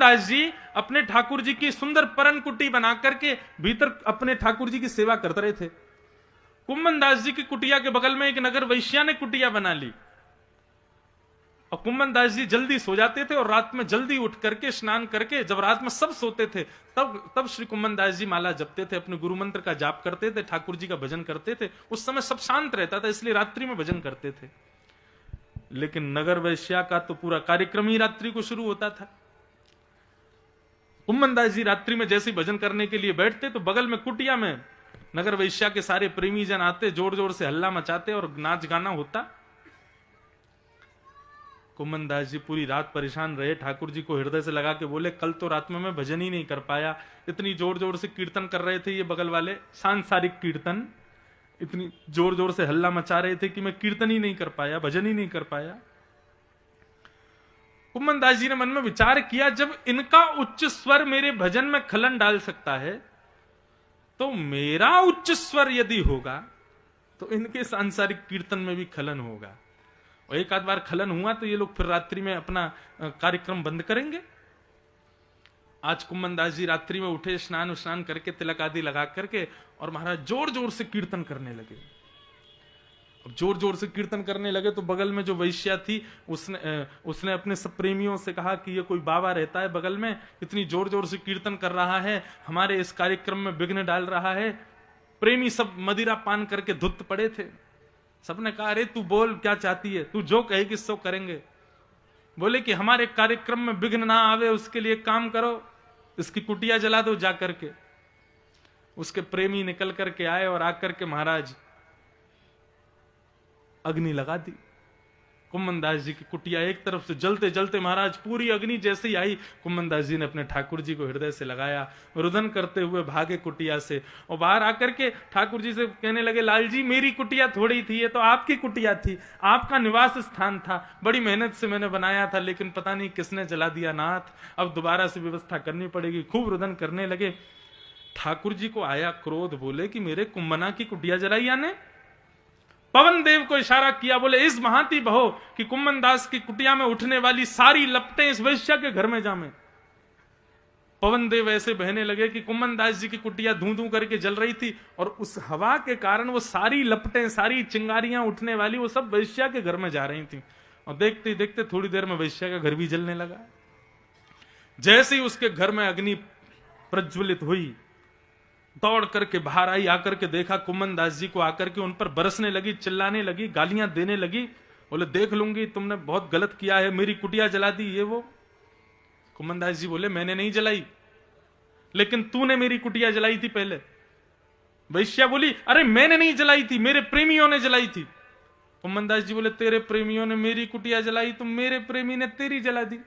दास जी अपने ठाकुर जी की सुंदर परन कुटी बना करके भीतर अपने ठाकुर जी की सेवा करते रहे थे। कुम्भन दास जी की कुटिया के बगल में एक नगर वैश्या ने कुटिया बना ली, और कुम्भन दास जी जल्दी सो जाते थे और रात में जल्दी उठ करके स्नान करके, जब रात में सब सोते थे तब श्री कुम्भन दास जी माला जपते थे, अपने गुरु मंत्र का जाप करते थे, ठाकुर जी का भजन करते थे। उस समय सब शांत रहता था, इसलिए रात्रि में भजन करते थे। लेकिन नगर वैश्या का तो पूरा कार्यक्रम ही रात्रि को शुरू होता था। कुम्भन दास जी रात्रि में जैसे भजन करने के लिए बैठते तो बगल में कुटिया में नगर वैश्या के सारे प्रेमी जन आते, जोर जोर से हल्ला मचाते और नाच गाना होता। कुम्भन दास जी पूरी रात परेशान रहे, ठाकुर जी को हृदय से लगा के बोले, कल तो रात में मैं भजन ही नहीं कर पाया, इतनी जोर जोर से कीर्तन कर रहे थे ये बगल वाले, सांसारिक कीर्तन, इतनी जोर जोर से हल्ला मचा रहे थे कि मैं कीर्तन ही नहीं कर पाया, भजन ही नहीं कर पाया। कुम्भन दास जी ने मन में विचार किया, जब इनका उच्च स्वर मेरे भजन में खलन डाल सकता है, तो मेरा उच्च स्वर यदि होगा तो इनके सांसारिक कीर्तन में भी खलन होगा। और एक आध बार खलन हुआ तो ये लोग फिर रात्रि में अपना कार्यक्रम बंद करेंगे। आज कुम्भन दास जी रात्रि में उठे, स्नान करके तिलक आदि लगा करके, और महाराज जोर जोर से कीर्तन करने लगे। अब जोर जोर से कीर्तन करने लगे तो बगल में जो वैश्या थी उसने अपने सब प्रेमियों से कहा कि ये कोई बाबा रहता है बगल में, इतनी जोर जोर से कीर्तन कर रहा है, हमारे इस कार्यक्रम में विघ्न डाल रहा है। प्रेमी सब मदिरा पान करके धुत पड़े थे। सबने कहा, अरे तू बोल क्या चाहती है, तू जो कहेगी सो करेंगे। बोले कि हमारे कार्यक्रम में विघ्न ना आवे उसके लिए काम करो, इसकी कुटिया जला दो जा करके। उसके प्रेमी निकल करके आए और आकर के महाराज अग्नि लगा दी। कुम्भन दास जी की कुटिया एक तरफ से जलते जलते महाराज पूरी अग्नि जैसे ही आई, कुम्भन दास जी ने अपने ठाकुर जी को हृदय से लगाया, रुदन करते हुए भागे कुटिया से, और बाहर आकर के ठाकुर जी से कहने लगे, लाल जी मेरी कुटिया थोड़ी थी, ये तो आपकी कुटिया थी, आपका निवास स्थान था, बड़ी मेहनत से मैंने बनाया था, लेकिन पता नहीं किसने जला दिया नाथ, अब दोबारा से व्यवस्था करनी पड़ेगी। खूब रुदन करने लगे। ठाकुर जी को आया क्रोध, बोले कि मेरे कुम्भना की कुटिया जलाई याने। पवन देव को इशारा किया, बोले इस महाती बहो कि कुम्भन दास की कुटिया में उठने वाली सारी लपटें इस वैश्या के घर में जामे। पवन देव ऐसे बहने लगे कि कुम्भन दास जी की कुटिया धू धू करके जल रही थी, और उस हवा के कारण वो सारी लपटें, सारी चिंगारियां उठने वाली वो सब वैश्या के घर में जा रही थी। और देखते देखते थोड़ी देर में वैश्या का घर भी जलने लगा। जैसे ही उसके घर में अग्नि प्रज्वलित हुई, दौड़ करके बाहर आई, आकर के देखा कुम्भन दास जी को, आकर के उन पर बरसने लगी, चिल्लाने लगी, गालियां देने लगी। बोले देख लूंगी, तुमने बहुत गलत किया है, मेरी कुटिया जला दी ये वो। कुम्भन दास जी बोले मैंने नहीं जलाई, लेकिन तूने मेरी कुटिया जलाई थी पहले। वैश्या बोली अरे मैंने नहीं जलाई थी, मेरे प्रेमियों ने जलाई थी। कुम्भन दास जी बोले तेरे प्रेमियों ने मेरी कुटिया जलाई, तो मेरे प्रेमी ने तेरी जला दी।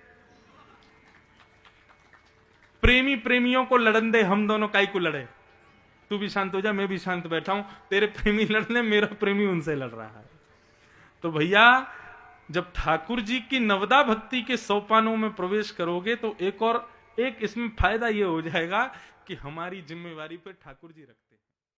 प्रेमी प्रेमियों को लड़न दे, हम दोनों काई को लड़े। तू भी शांत हो जा, मैं भी शांत बैठा हूं, तेरे प्रेमी लड़ने, मेरा प्रेमी उनसे लड़ रहा है। तो भैया जब ठाकुर जी की नवदा भक्ति के सोपानों में प्रवेश करोगे तो एक इसमें फायदा ये हो जाएगा कि हमारी जिम्मेवारी पे ठाकुर जी रखते